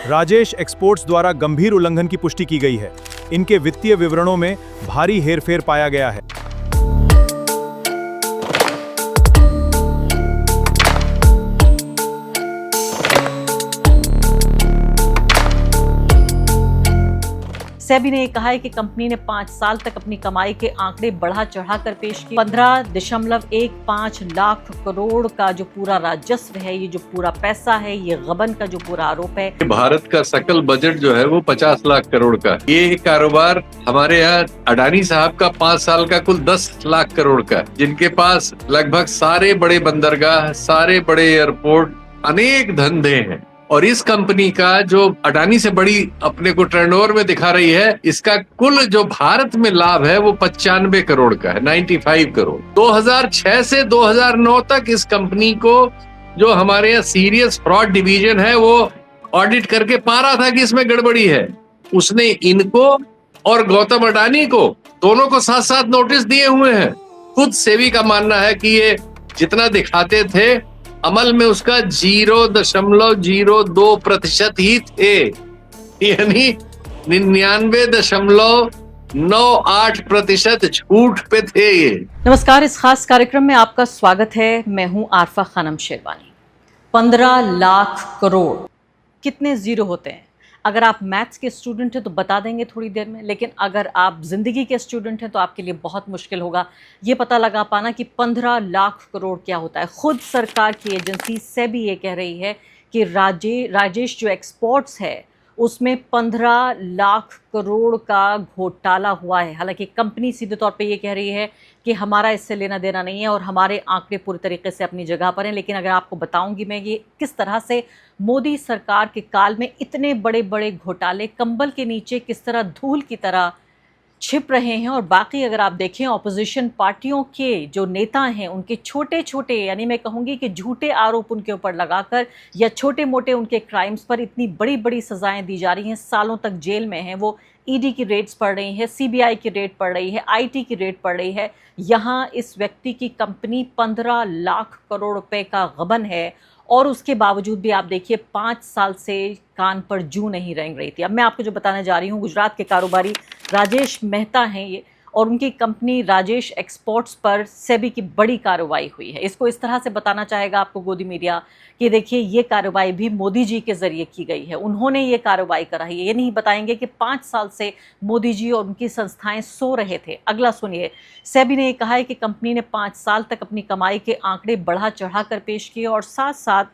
Rajesh exports द्वारा गंभीर उल्लंघन की पुष्टि की गई है। इनके वित्तीय विवरणों में भारी हेरफेर पाया गया है। सेबी ने कहा है कि कंपनी ने 5 साल तक अपनी कमाई के आंकड़े बढ़ा चढ़ाकर पेश किए। 15.15 लाख करोड़ का जो पूरा राजस्व है, ये जो पूरा पैसा है, ये गबन का जो पूरा आरोप है। भारत का सकल बजट जो है वो 50 लाख करोड़ का। ये कारोबार हमारे यहाँ अडानी साहब का 5 साल का कुल 10 लाख करोड़ का, जिनके पास लगभग सारे बड़े बंदरगाह, सारे बड़े एयरपोर्ट, अनेक धंधे हैं। और इस कंपनी का जो अडानी से बड़ी अपने को टर्नओवर में दिखा रही है, इसका कुल जो भारत में लाभ है वो 95 करोड़ का है, 95 करोड़। 2006 से 2009 तक इस कंपनी को जो हमारे यहाँ सीरियस फ्रॉड डिवीजन है वो ऑडिट करके पा रहा था कि इसमें गड़बड़ी है। उसने इनको और गौतम अडानी को दोनों को साथ साथ नोटिस दिए हुए हैं। खुद सेबी का मानना है कि ये जितना दिखाते थे अमल में उसका 0.02% ही थे, यानी 99.98% झूठ पे थे ये। नमस्कार, इस खास कार्यक्रम में आपका स्वागत है। मैं हूं आरफा खानम शेरवानी। 15 लाख करोड़ कितने जीरो होते हैं? अगर आप मैथ्स के स्टूडेंट हैं तो बता देंगे थोड़ी देर में, लेकिन अगर आप ज़िंदगी के स्टूडेंट हैं तो आपके लिए बहुत मुश्किल होगा ये पता लगा पाना कि 15 लाख करोड़ क्या होता है। खुद सरकार की एजेंसी सेबी ये कह रही है कि राजेश जो एक्सपोर्ट्स है उसमें 15 लाख करोड़ का घोटाला हुआ है। हालांकि कंपनी सीधे तौर पे ये कह रही है कि हमारा इससे लेना देना नहीं है और हमारे आंकड़े पूरी तरीके से अपनी जगह पर हैं। लेकिन अगर आपको बताऊंगी मैं ये किस तरह से मोदी सरकार के काल में इतने बड़े बड़े घोटाले कंबल के नीचे किस तरह धूल की तरह छिप रहे हैं। और बाकी अगर आप देखें ऑपोजिशन पार्टियों के जो नेता हैं उनके छोटे छोटे, यानी मैं कहूँगी कि झूठे आरोप उनके ऊपर लगाकर या छोटे मोटे उनके क्राइम्स पर इतनी बड़ी बड़ी सजाएं दी जा रही हैं, सालों तक जेल में हैं वो। ईडी की रेड्स पड़ रही है, सीबीआई की रेड पड़ रही है, आईटी की रेड पड़ रही है। यहाँ इस व्यक्ति की कंपनी 15 लाख करोड़ रुपए का गबन है और उसके बावजूद भी आप देखिए 5 साल से कान पर जूं नहीं रेंग रही थी। अब मैं आपको जो बताने जा रही हूँ, गुजरात के कारोबारी राजेश मेहता हैं ये, और उनकी कंपनी राजेश एक्सपोर्ट्स पर सेबी की बड़ी कार्रवाई हुई है। इसको इस तरह से बताना चाहेगा आपको गोदी मीडिया कि देखिए ये कार्रवाई भी मोदी जी के जरिए की गई है, उन्होंने ये कार्रवाई कराई है। ये नहीं बताएंगे कि 5 साल से मोदी जी और उनकी संस्थाएं सो रहे थे। अगला सुनिए, सेबी ने कहा है कि कंपनी ने 5 साल तक अपनी कमाई के आंकड़े बढ़ा चढ़ा कर पेश किए और साथ साथ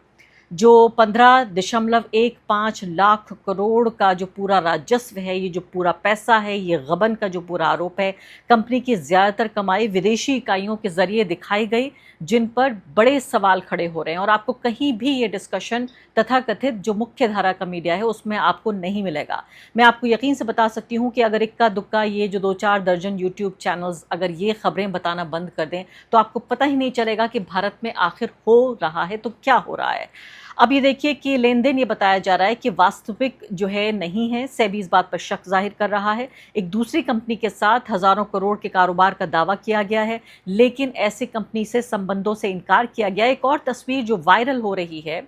जो 15.15 लाख करोड़ का जो पूरा राजस्व है, ये जो पूरा पैसा है, ये गबन का जो पूरा आरोप है। कंपनी की ज़्यादातर कमाई विदेशी इकाइयों के ज़रिए दिखाई गई, जिन पर बड़े सवाल खड़े हो रहे हैं। और आपको कहीं भी ये डिस्कशन तथाकथित जो मुख्य धारा का मीडिया है उसमें आपको नहीं मिलेगा। मैं आपको यकीन से बता सकती हूँ कि अगर इक्का दुक्का ये जो 2-4 दर्जन यूट्यूब चैनल्स अगर ये खबरें बताना बंद कर दें तो आपको पता ही नहीं चलेगा कि भारत में आखिर हो रहा है तो क्या हो रहा है। अब ये देखिए कि लेन देन ये बताया जा रहा है कि वास्तविक जो है नहीं है। सेबी इस बात पर शक जाहिर कर रहा है। एक दूसरी कंपनी के साथ हज़ारों करोड़ के कारोबार का दावा किया गया है, लेकिन ऐसी कंपनी से संबंधों से इनकार किया गया। एक और तस्वीर जो वायरल हो रही है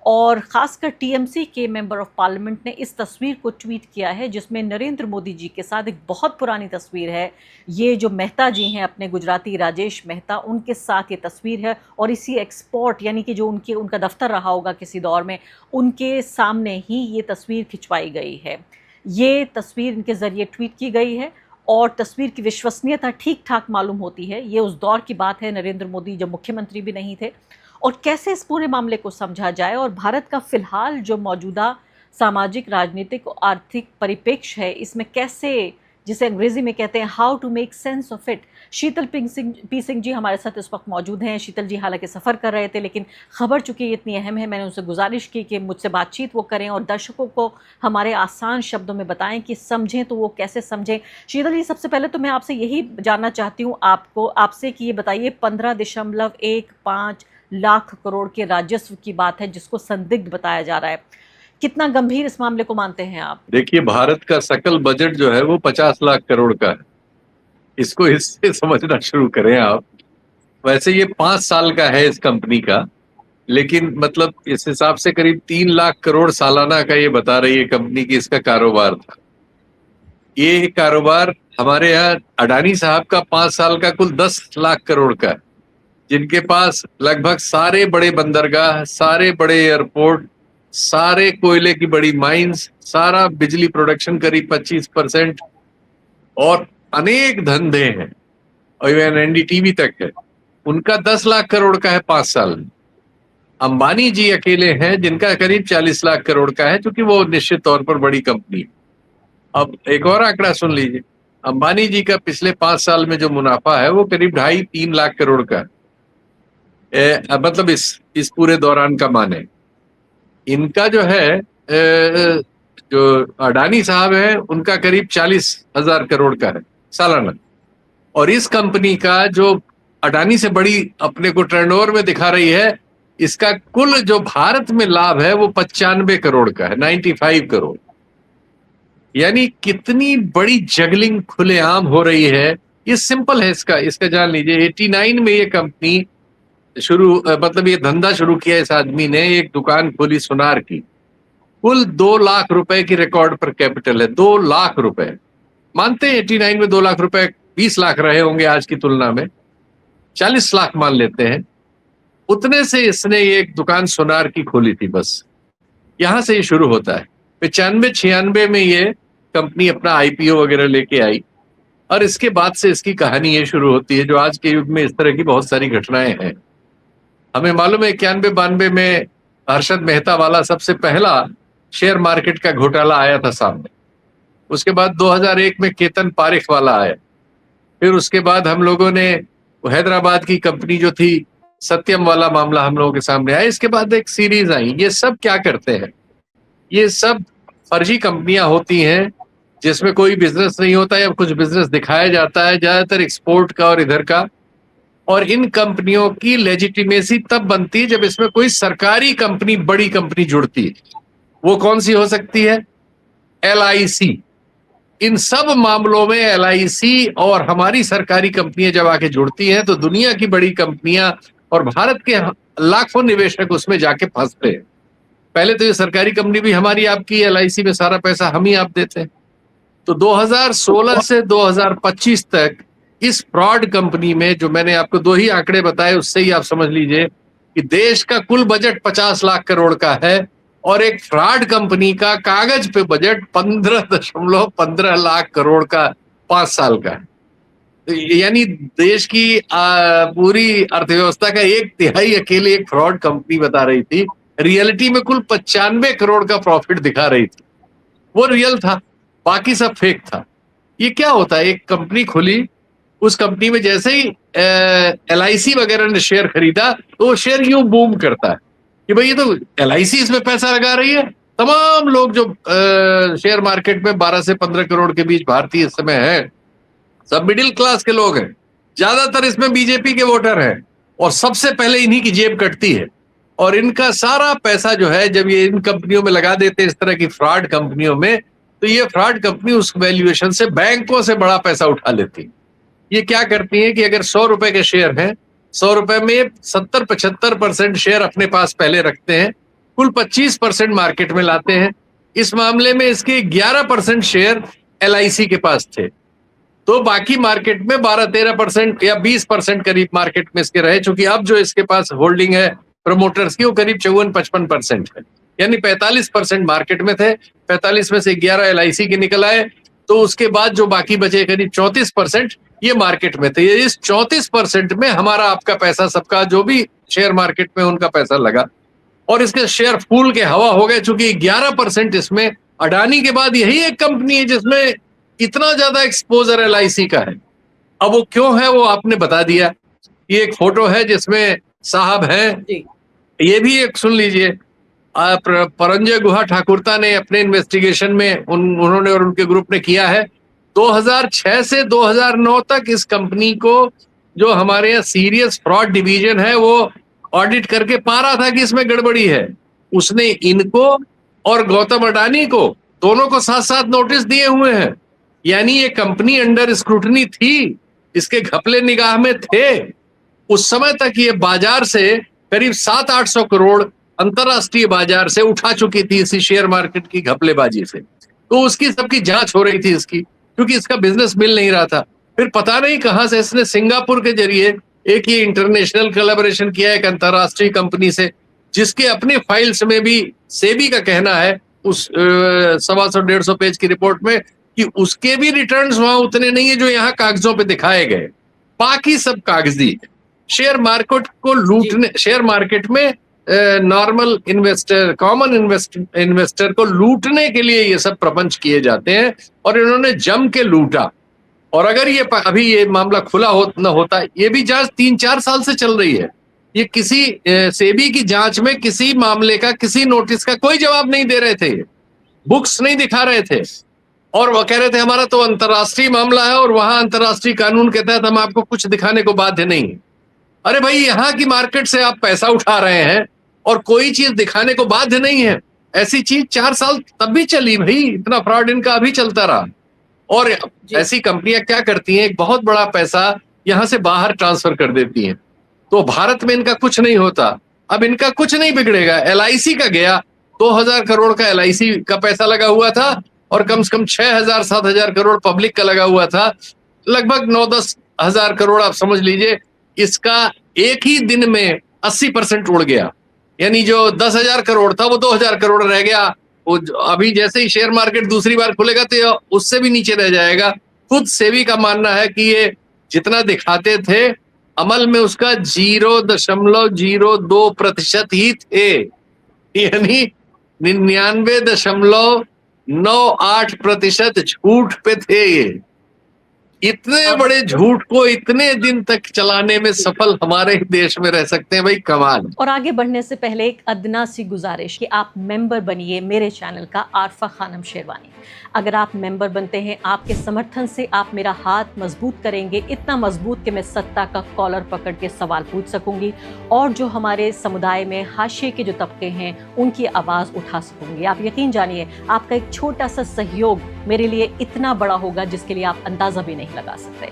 और ख़ासकर टीएमसी के मेंबर ऑफ पार्लियामेंट ने इस तस्वीर को ट्वीट किया है, जिसमें नरेंद्र मोदी जी के साथ एक बहुत पुरानी तस्वीर है। ये जो मेहता जी हैं अपने गुजराती राजेश मेहता, उनके साथ ये तस्वीर है और इसी एक्सपोर्ट यानी कि जो उनका दफ्तर रहा होगा किसी दौर में, उनके सामने ही ये तस्वीर खिंचवाई गई है। ये तस्वीर इनके ज़रिए ट्वीट की गई है और तस्वीर की विश्वसनीयता ठीक ठाक मालूम होती है। ये उस दौर की बात है, नरेंद्र मोदी जब मुख्यमंत्री भी नहीं थे। और कैसे इस पूरे मामले को समझा जाए और भारत का फ़िलहाल जो मौजूदा सामाजिक, राजनीतिक और आर्थिक परिप्रेक्ष्य है, इसमें कैसे, जिसे अंग्रेज़ी में कहते हैं how to make sense of it. Sheetal P Singh ji हमारे साथ इस वक्त मौजूद हैं। शीतल जी हालांकि सफ़र कर रहे थे, लेकिन खबर चूँकि इतनी अहम है, मैंने उनसे गुजारिश की कि मुझसे बातचीत वो करें और दर्शकों को हमारे आसान शब्दों में बताएं कि समझें तो वो कैसे समझें। शीतल जी, सबसे पहले तो मैं आपसे यही जानना चाहती हूँ आपसे कि ये बताइए 15.15 लाख करोड़ के राजस्व की बात है जिसको संदिग्ध बताया जा रहा है, कितना गंभीर इस मामले को मानते हैं आप? देखिए, भारत का सकल बजट जो है वो 50 लाख करोड़ का है। इसको इससे समझना शुरू करें आप। वैसे ये 5 साल का है इस कंपनी का, लेकिन मतलब इस हिसाब से करीब 3 लाख करोड़ सालाना का ये बता रही है कंपनी की इसका कारोबार था। ये कारोबार हमारे यहाँ अडानी साहब का 5 साल का कुल 10 लाख करोड़ का है, जिनके पास लगभग सारे बड़े बंदरगाह, सारे बड़े एयरपोर्ट, सारे कोयले की बड़ी माइंस, सारा बिजली प्रोडक्शन करीब 25% और अनेक धंधे हैं और इवन एनडीटीवी तक है। उनका 10 लाख करोड़ का है 5 साल में। अंबानी जी अकेले हैं जिनका करीब 40 लाख करोड़ का है, क्योंकि वो निश्चित तौर पर बड़ी कंपनी है। अब एक और आंकड़ा सुन लीजिए, अंबानी जी का पिछले 5 साल में जो मुनाफा है वो करीब 2.5-3 लाख करोड़ का है। मतलब इस पूरे दौरान का माने इनका जो है जो अडानी साहब है उनका करीब 40,000 करोड़ का है सालाना। और इस कंपनी का जो अडानी से बड़ी अपने को टर्नओवर में दिखा रही है, इसका कुल जो भारत में लाभ है वो 95 करोड़ का है, 95 करोड़। यानी कितनी बड़ी जगलिंग खुलेआम हो रही है। ये सिंपल है, इसका जान लीजिए। 89 में ये कंपनी मतलब ये धंधा शुरू किया इस आदमी ने, एक दुकान खोली सुनार की। कुल 2 लाख रुपए की रिकॉर्ड पर कैपिटल है, 2 लाख रुपए। मानते हैं 89 में 2 लाख रुपए 20 लाख रहे होंगे आज की तुलना में, 40 लाख मान लेते हैं। उतने से इसने एक दुकान सुनार की खोली थी, बस यहां से ये शुरू होता है। 95-96 में ये कंपनी अपना आईपीओ वगैरह लेके आई और इसके बाद से इसकी कहानी ये शुरू होती है, जो आज के युग में इस तरह की बहुत सारी घटनाएं हैं। हमें मालूम है 91-92 में हर्षद मेहता वाला सबसे पहला शेयर मार्केट का घोटाला आया था सामने। उसके बाद 2001 में केतन पारेख वाला आया। फिर उसके बाद हम लोगों ने हैदराबाद की कंपनी जो थी सत्यम वाला मामला हम लोगों के सामने आया। इसके बाद एक सीरीज आई। ये सब क्या करते हैं? ये सब फर्जी कंपनियां होती हैं जिसमें कोई बिजनेस नहीं होता या कुछ बिजनेस दिखाया जाता है, ज्यादातर एक्सपोर्ट का और इधर का। और इन कंपनियों की लेजिटिमेसी तब बनती है जब इसमें कोई सरकारी कंपनी, बड़ी कंपनी जुड़ती है। वो कौन सी हो सकती है? LIC। इन सब मामलों में LIC और हमारी सरकारी कंपनियां जब आके जुड़ती हैं तो दुनिया की बड़ी कंपनियां और भारत के लाखों निवेशक उसमें जाके फंसते हैं। पहले तो ये सरकारी कंपनी भी हमारी आपकी, LIC में सारा पैसा हम ही आप देते हैं। तो 2016 से 2025 तक इस फ्रॉड कंपनी में, जो मैंने आपको 2 ही आंकड़े बताए उससे ही आप समझ लीजिए कि देश का कुल बजट 50 लाख करोड़ का है और एक फ्रॉड कंपनी का कागज पे बजट 15.15 लाख करोड़ का 5 साल का है। यानी देश की पूरी अर्थव्यवस्था का 1/3 अकेले एक फ्रॉड कंपनी बता रही थी। रियलिटी में कुल 95 करोड़ का प्रॉफिट दिखा रही थी। वो रियल था, बाकी सब फेक था। ये क्या होता है? एक कंपनी खुली, उस कंपनी में जैसे ही LIC वगैरह ने शेयर खरीदा तो वो शेयर यूं बूम करता है कि भाई ये तो LIC इसमें पैसा लगा रही है। तमाम लोग जो शेयर मार्केट में 12 से 15 करोड़ के बीच भारतीय इस समय है, सब मिडिल क्लास के लोग हैं। ज्यादातर इसमें बीजेपी के वोटर हैं और सबसे पहले इन्हीं की जेब कटती है। और इनका सारा पैसा जो है जब ये इन कंपनियों में लगा देते हैं, इस तरह की फ्रॉड कंपनियों में, तो ये फ्रॉड कंपनी उस वैल्यूएशन से बैंकों से बड़ा पैसा उठा लेती है। ये क्या करती है कि अगर 100 रुपए के शेयर हैं, 100 रुपए में 70-75% शेयर अपने पास पहले रखते हैं, कुल 25% मार्केट में लाते हैं। इस मामले में इसके 11% शेयर LIC के पास थे, तो बाकी मार्केट में 12-13% या 20% करीब मार्केट में इसके रहे। चूंकि अब जो इसके पास होल्डिंग है प्रमोटर्स की वो करीब 54-55% है, यानी 45% मार्केट में थे। 45 में से 11 LIC के निकल आए, तो उसके बाद जो बाकी बचे करीब 34% ये मार्केट में थे। इस 34% में हमारा आपका पैसा, सबका जो भी शेयर मार्केट में उनका पैसा लगा और इसके शेयर फूल के हवा हो गए। चूंकि 11% इसमें अडानी के बाद यही एक कंपनी है जिसमें इतना ज्यादा एक्सपोजर LIC का है। अब वो क्यों है वो आपने बता दिया। ये एक फोटो है जिसमें साहब हैं, ये भी एक सुन लीजिए। परंजय गुहा ठाकुरता ने अपने इन्वेस्टिगेशन में उन्होंने और उनके ग्रुप ने किया है। 2006 से 2009 तक इस कंपनी को, जो हमारे यहाँ सीरियस फ्रॉड डिवीजन है, वो ऑडिट करके पा रहा था कि इसमें गड़बड़ी है। उसने इनको और गौतम अडानी को, दोनों को साथ साथ नोटिस दिए हुए हैं। यानी ये कंपनी अंडर स्क्रूटनी थी, इसके घपले निगाह में थे। उस समय तक ये बाजार से करीब 700-800 करोड़ अंतरराष्ट्रीय बाजार से उठा चुकी थी इसी शेयर मार्केट की घपलेबाजी से। तो उसकी सबकी जांच हो रही थी इसकी, क्योंकि इसका बिजनेस मिल नहीं रहा था। फिर पता नहीं कहां से इसने सिंगापुर के जरिए एक ये इंटरनेशनल कोलैबोरेशन किया एक अंतरराष्ट्रीय कंपनी से, जिसके अपने फाइल्स में भी सेबी का कहना है उस 125-150 पेज की रिपोर्ट में कि उसके भी रिटर्न्स वहां उतने नहीं है जो यहाँ कागजों पे दिखाए गए, बाकी सब कागजी है। शेयर मार्केट को लूटने, शेयर मार्केट में नॉर्मल इन्वेस्टर, कॉमन इन्वेस्टर को लूटने के लिए ये सब प्रपंच किए जाते हैं और इन्होंने जम के लूटा। और अगर ये अभी ये मामला खुला न होता, ये भी जांच 3-4 साल से चल रही है। ये किसी सेबी की जांच में किसी मामले का, किसी नोटिस का कोई जवाब नहीं दे रहे थे, बुक्स नहीं दिखा रहे थे, और वो कह रहे थे हमारा तो अंतर्राष्ट्रीय मामला है और वहां अंतर्राष्ट्रीय कानून के तहत हम आपको कुछ दिखाने को बाध्य नहीं। अरे भाई, यहाँ की मार्केट से आप पैसा उठा रहे हैं और कोई चीज दिखाने को बाध्य नहीं है। ऐसी चीज 4 साल तब भी चली भाई, इतना फ्रॉड इनका अभी चलता रहा। और ऐसी कंपनियां क्या करती हैं, एक बहुत बड़ा पैसा यहां से बाहर ट्रांसफर कर देती हैं, तो भारत में इनका कुछ नहीं होता। अब इनका कुछ नहीं बिगड़ेगा। LIC का गया, 2000 करोड़ का LIC का पैसा लगा हुआ था और कम से कम 6000-7000 करोड़ पब्लिक का लगा हुआ था, लगभग 9-10 हजार करोड़ आप समझ लीजिए। इसका एक ही दिन में 80% उड़ गया, यानी जो 10,000 करोड़ था वो 2,000 करोड़ रह गया। वो अभी जैसे ही शेयर मार्केट दूसरी बार खुलेगा तो उससे भी नीचे रह जाएगा। खुद सेबी का मानना है कि ये जितना दिखाते थे अमल में उसका 0.02% ही थे, यानी 99.98% झूठ पे थे ये। इतने बड़े झूठ को इतने दिन तक चलाने में सफल हमारे देश में रह सकते हैं, भाई कमाल। और आगे बढ़ने से पहले एक अदना सी गुजारिश कि आप मेंबर बनिए मेरे चैनल का आरफा खानम शेरवानी। अगर आप मेंबर बनते हैं, आपके समर्थन से आप मेरा हाथ मजबूत करेंगे, इतना मजबूत कि मैं सत्ता का कॉलर पकड़ के सवाल पूछ सकूंगी और जो हमारे समुदाय में हाशिए के जो तबके हैं उनकी आवाज़ उठा सकूंगी। आप यकीन जानिए, आपका एक छोटा सा सहयोग मेरे लिए इतना बड़ा होगा जिसके लिए आप अंदाजा भी नहीं लगा सकते।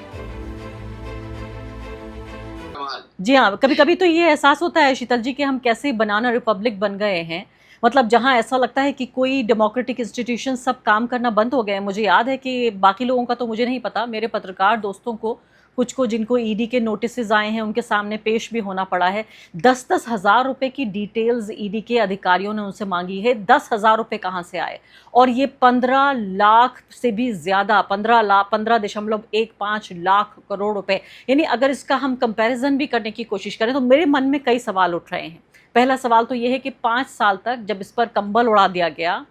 जी हाँ, कभी कभी तो ये एहसास होता है शीतल जी कि हम कैसे बनाना रिपब्लिक बन गए हैं, मतलब जहाँ ऐसा लगता है कि कोई डेमोक्रेटिक इंस्टीट्यूशन सब काम करना बंद हो गए हैं। मुझे याद है कि बाकी लोगों का तो मुझे नहीं पता, मेरे पत्रकार दोस्तों को कुछ को जिनको ईडी के नोटिस आए हैं उनके सामने पेश भी होना पड़ा है। 10-10 हज़ार रुपये की डिटेल्स ईडी के अधिकारियों ने उनसे मांगी है। 10,000 रुपये कहाँ से आए? और ये 15 लाख से भी ज़्यादा, 15.15 लाख करोड़ रुपए, यानी अगर इसका हम कंपैरिजन भी करने की कोशिश करें तो मेरे मन में कई सवाल उठ रहे हैं। पहला सवाल तो ये है कि 5 साल तक जब इस पर कंबल उड़ा दिया गया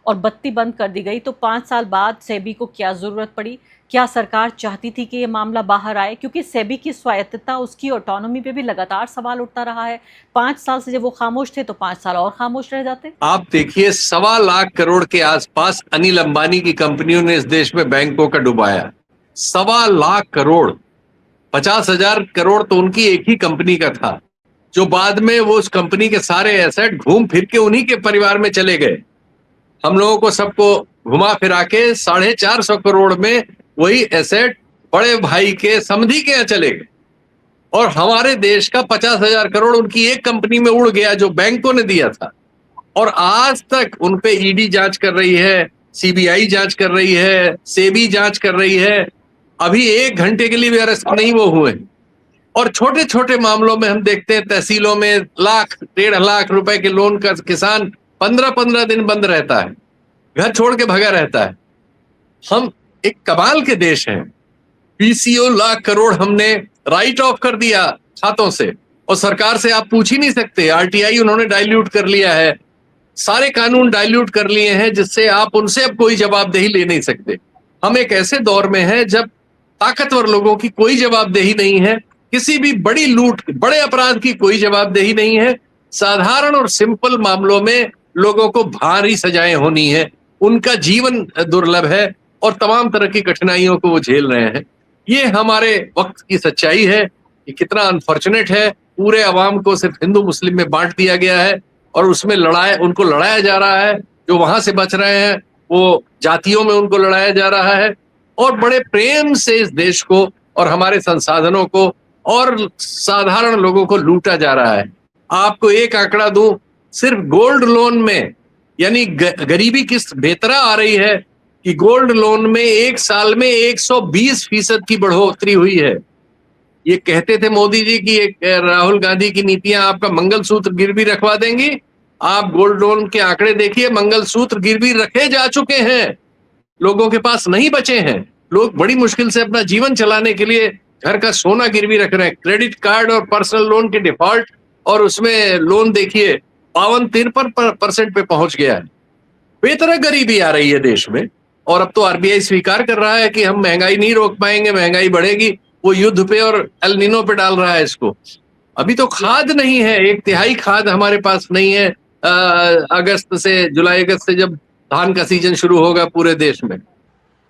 और बत्ती बंद कर दी गई तो 5 साल बाद सेबी को क्या ज़रूरत पड़ी? क्या सरकार चाहती थी कि ये मामला बाहर आए? क्योंकि सेबी की स्वायत्तता, उसकी ऑटोनॉमी पे भी लगातार सवाल उठता रहा है। 5 साल से जब वो खामोश थे तो 5 साल और खामोश रह जाते। आप देखिए, 1.25 लाख करोड़ के आसपास अनिल अंबानी की कंपनियों ने इस देश में बैंकों का डुबाया। 1.25 लाख करोड़, 50,000 करोड़ तो उनकी एक ही कंपनी का था, जो बाद में वो उस कंपनी के सारे एसेट घूम फिर के उन्हीं के परिवार में चले गए। हम लोगों को सबको घुमा फिरा के 450 करोड़ में वही एसेट बड़े भाई के समधी के यहाँ चले गए, और हमारे देश का 50,000 करोड़ उनकी एक कंपनी में उड़ गया जो बैंकों ने दिया था। और आज तक उन पे ईडी जांच कर रही है, सीबीआई जांच कर रही है, सेबी जांच कर रही है। अभी 1 घंटे के लिए भी अरेस्ट नहीं वो हुए। और छोटे छोटे मामलों में हम देखते हैं तहसीलों में 1-1.5 लाख रुपए के लोन का किसान 15-15 दिन बंद रहता है, घर छोड़ के भगा रहता है। हम एक कमाल के देश हैं। PCO लाख करोड़ हमने राइट ऑफ कर दिया खातों से, और सरकार से आप पूछ ही नहीं सकते। RTI उन्होंने डाइल्यूट कर लिया है, सारे कानून डाइल्यूट कर लिए हैं, जिससे आप उनसे अब कोई जवाबदेही ले नहीं सकते। हम एक ऐसे दौर में हैं जब ताकतवर लोगों की कोई जवाबदेही नहीं है, किसी भी बड़ी लूट, बड़े अपराध की कोई जवाबदेही नहीं है। साधारण और सिंपल मामलों में लोगों को भारी सजाएं होनी है, उनका जीवन दुर्लभ है और तमाम तरह की कठिनाइयों को वो झेल रहे हैं। ये हमारे वक्त की सच्चाई है। ये कितना अनफॉर्चुनेट है, पूरे अवाम को सिर्फ हिंदू मुस्लिम में बांट दिया गया है और उसमें उनको लड़ाया जा रहा है। जो वहां से बच रहे हैं वो जातियों में उनको लड़ाया जा रहा है, और बड़े प्रेम से इस देश को और हमारे संसाधनों को और साधारण लोगों को लूटा जा रहा है। आपको एक आंकड़ा दूं, सिर्फ गोल्ड लोन में, यानी गरीबी किस बेतरा आ रही है कि गोल्ड लोन में एक साल में 120% की बढ़ोतरी हुई है। ये कहते थे मोदी जी की, एक राहुल गांधी की नीतियां आपका मंगलसूत्र गिरवी रखवा देंगी। आप गोल्ड लोन के आंकड़े देखिए, मंगलसूत्र गिरवी रखे जा चुके हैं, लोगों के पास नहीं बचे हैं। लोग बड़ी मुश्किल से अपना जीवन चलाने के लिए घर का सोना गिरवी रख रहे हैं। क्रेडिट कार्ड और पर्सनल लोन के डिफॉल्ट और उसमें लोन देखिए 52-53% पे पहुंच गया है। बेतरह गरीबी आ रही है देश में, और अब तो आरबीआई स्वीकार कर रहा है कि हम महंगाई नहीं रोक पाएंगे, महंगाई बढ़ेगी। वो युद्ध पे और एल नीनो पे डाल रहा है इसको। अभी तो खाद नहीं है, 1/3 खाद हमारे पास नहीं है। अगस्त से, जुलाई अगस्त से जब धान का सीजन शुरू होगा पूरे देश में।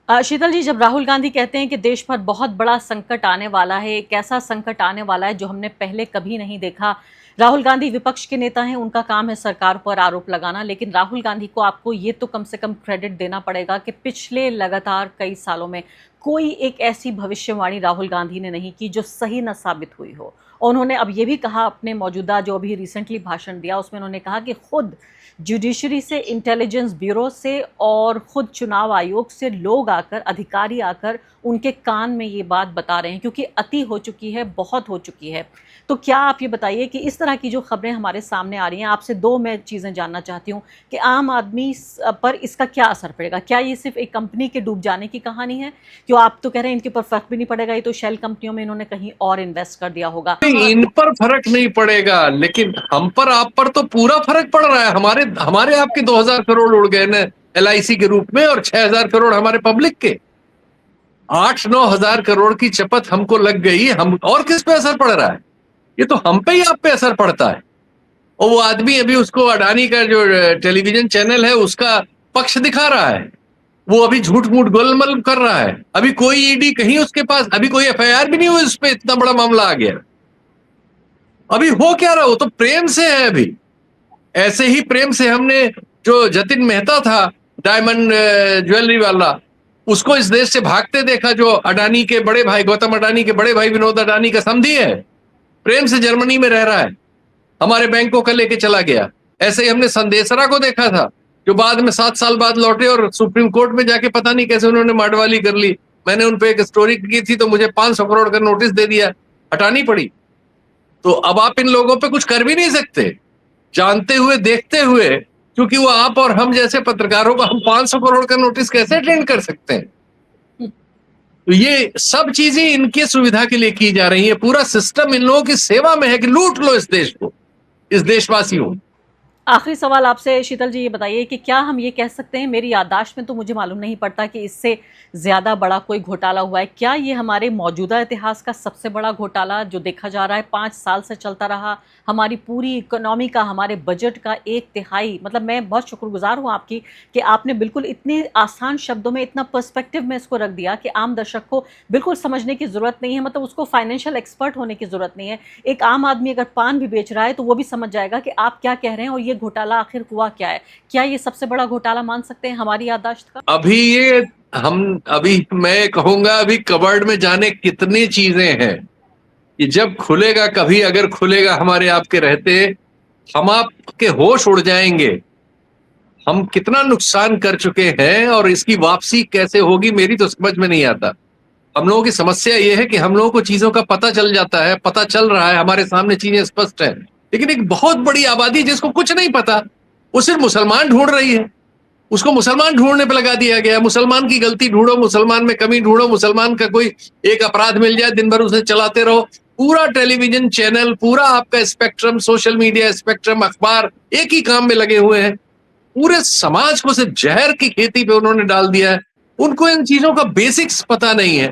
शीतल जी, जब राहुल गांधी कहते हैं कि देश पर बहुत बड़ा संकट आने वाला है, एक ऐसा संकट आने वाला है जो हमने पहले कभी नहीं देखा। राहुल गांधी विपक्ष के नेता हैं, उनका काम है सरकार पर आरोप लगाना, लेकिन राहुल गांधी को आपको ये तो कम से कम क्रेडिट देना पड़ेगा कि पिछले लगातार कई सालों में कोई एक ऐसी भविष्यवाणी राहुल गांधी ने नहीं की जो सही न साबित हुई हो। और उन्होंने अब ये भी कहा, अपने मौजूदा जो अभी रिसेंटली भाषण दिया उसमें उन्होंने कहा कि खुद जुडिशरी से, इंटेलिजेंस ब्यूरो से और खुद चुनाव आयोग से लोग आकर, अधिकारी आकर उनके कान में ये बात बता रहे हैं, क्योंकि अति हो चुकी है, बहुत हो चुकी है। तो क्या आप ये बताइए कि इस तरह की जो खबरें हमारे सामने आ रही हैं, आपसे दो मैं चीज़ें जानना चाहती हूँ कि आम आदमी पर इसका क्या असर पड़ेगा? क्या ये सिर्फ एक कंपनी के डूब जाने की कहानी है? क्यों आप तो कह रहे हैं इनके ऊपर फर्क भी नहीं पड़ेगा, ये तो शेल कंपनियों में इन्होंने कहीं और इन्वेस्ट कर दिया होगा। इन पर फर्क नहीं पड़ेगा, लेकिन हम पर, आप पर तो पूरा फर्क पड़ रहा है। हमारे आपके 2000 करोड़ उड़ गए ना एलआईसी के रूप में, और 6000 करोड़ हमारे पब्लिक के। 8-9 हजार करोड़ की चपत हमको लग गई। हम और किस पे असर पड़ रहा है? ये तो हम पे ही आप पे असर पड़ता है। और वो आदमी अभी उसको अडानी का जो टेलीविजन चैनल है उसका पक्ष दिखा रहा है, वो अभी झूठ मूठ गोलमल कर रहा है। अभी कोई ईडी कहीं उसके पास, अभी कोई एफआईआर भी नहीं हुई उस पर, इतना बड़ा मामला आ गया। अभी हो क्या रहा? वो तो प्रेम से है। अभी ऐसे ही प्रेम से हमने जो जतिन मेहता था, डायमंड ज्वेलरी वाला, उसको इस देश से भागते देखा, जो अडानी के बड़े भाई, गौतम अडानी के बड़े भाई विनोद अडानी का समधी है, प्रेम से जर्मनी में रह रहा है, हमारे बैंकों का लेके चला गया। ऐसे ही हमने संदेशरा को देखा था, जो बाद में 7 साल बाद लौटे और सुप्रीम कोर्ट में जाके पता नहीं कैसे उन्होंने माडवाली कर ली। मैंने उन पे एक स्टोरी की थी तो मुझे 500 करोड़ का नोटिस दे दिया, हटानी पड़ी। तो अब आप इन लोगों पे कुछ कर भी नहीं सकते, जानते हुए, देखते हुए, क्योंकि वो आप और हम जैसे पत्रकारों को हम 500 करोड़ का नोटिस कैसे अटेंड कर सकते हैं? तो ये सब चीजें इनकी सुविधा के लिए की जा रही है। पूरा सिस्टम इन लोगों की सेवा में है कि लूट लो इस देश को, इस देशवासियों। आखिरी सवाल आपसे शीतल जी, ये बताइए कि क्या हम ये कह सकते हैं, मेरी याददाश्त में तो मुझे मालूम नहीं पड़ता कि इससे ज़्यादा बड़ा कोई घोटाला हुआ है। क्या ये हमारे मौजूदा इतिहास का सबसे बड़ा घोटाला जो देखा जा रहा है, 5 साल से चलता रहा, हमारी पूरी इकोनॉमी का, हमारे बजट का 1/3? मतलब मैं बहुत शुक्रगुजार हूँ आपकी कि आपने बिल्कुल इतने आसान शब्दों में, इतना पर्सपेक्टिव में इसको रख दिया कि आम दर्शक को बिल्कुल समझने की ज़रूरत नहीं है, मतलब उसको फाइनेंशियल एक्सपर्ट होने की ज़रूरत नहीं है। एक आम आदमी अगर पान भी बेच रहा है तो वो भी समझ जाएगा कि आप क्या कह रहे हैं और ये घोटाला आखिर हुआ क्या है। क्या ये सबसे बड़ा घोटाला मान सकते हैं हमारी याददाश्त का? अभी मैं कहूंगा, अभी कबर्ड में जाने कितनी चीजें हैं कि जब खुलेगा, कभी अगर खुलेगा हमारे आपके रहते, हम आपके होश उड़ जाएंगे। हम कितना नुकसान कर चुके हैं और इसकी वापसी कैसे होगी मेरी तो समझ में नहीं आता। हम लोगों की समस्या ये है कि हम लोगों को चीजों का पता चल जाता है, पता चल रहा है, हमारे सामने चीजें स्पष्ट है, लेकिन एक बहुत बड़ी आबादी जिसको कुछ नहीं पता, वो सिर्फ मुसलमान ढूंढ रही है, उसको मुसलमान ढूंढने पे लगा दिया गया। मुसलमान की गलती ढूंढो, मुसलमान में कमी ढूंढो, मुसलमान का कोई एक अपराध मिल जाए, दिन भर उसे चलाते रहो। पूरा टेलीविजन चैनल, पूरा आपका स्पेक्ट्रम, सोशल मीडिया स्पेक्ट्रम, अखबार एक ही काम में लगे हुए हैं। पूरे समाज को सिर्फ जहर की खेती पे उन्होंने डाल दिया है। उनको इन चीजों का बेसिक्स पता नहीं है।